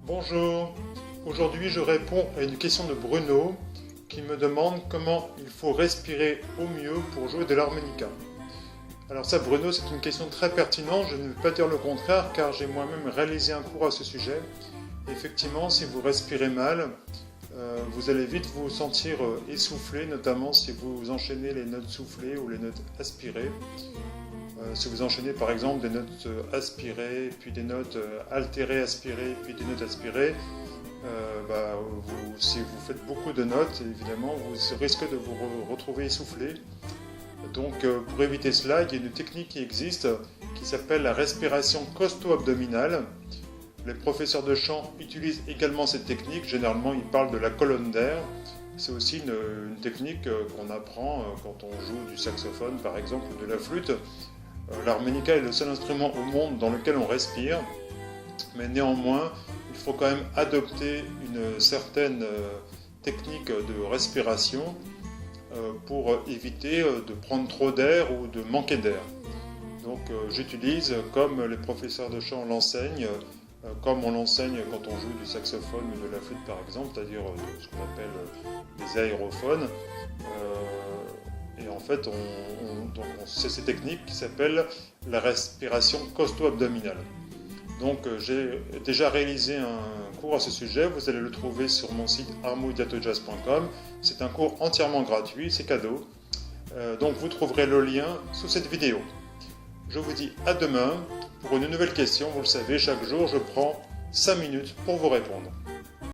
Bonjour, aujourd'hui je réponds à une question de Bruno qui me demande comment il faut respirer au mieux pour jouer de l'harmonica. Alors ça Bruno, c'est une question très pertinente, je ne vais pas dire le contraire car j'ai moi-même réalisé un cours à ce sujet. Effectivement, si vous respirez mal, vous allez vite vous sentir essoufflé, notamment si vous enchaînez les notes soufflées ou les notes aspirées. Si vous enchaînez par exemple des notes aspirées, puis des notes altérées aspirées, puis des notes aspirées, si vous faites beaucoup de notes, évidemment, vous risquez de vous retrouver essoufflé. Donc pour éviter cela, il y a une technique qui existe qui s'appelle la respiration costo-abdominale. Les professeurs de chant utilisent également cette technique, généralement ils parlent de la colonne d'air. C'est aussi une technique qu'on apprend quand on joue du saxophone par exemple ou de la flûte. L'harmonica est le seul instrument au monde dans lequel on respire, mais néanmoins, il faut quand même adopter une certaine technique de respiration pour éviter de prendre trop d'air ou de manquer d'air. Donc j'utilise, comme les professeurs de chant l'enseignent, comme on l'enseigne quand on joue du saxophone ou de la flûte par exemple, c'est-à-dire ce qu'on appelle des aérophones. Et en fait, c'est cette technique qui s'appelle la respiration costo-abdominale. Donc j'ai déjà réalisé un cours à ce sujet, vous allez le trouver sur mon site harmoniatojazz.com. C'est un cours entièrement gratuit, c'est cadeau. Donc vous trouverez le lien sous cette vidéo. Je vous dis à demain pour une nouvelle question. Vous le savez, chaque jour je prends 5 minutes pour vous répondre.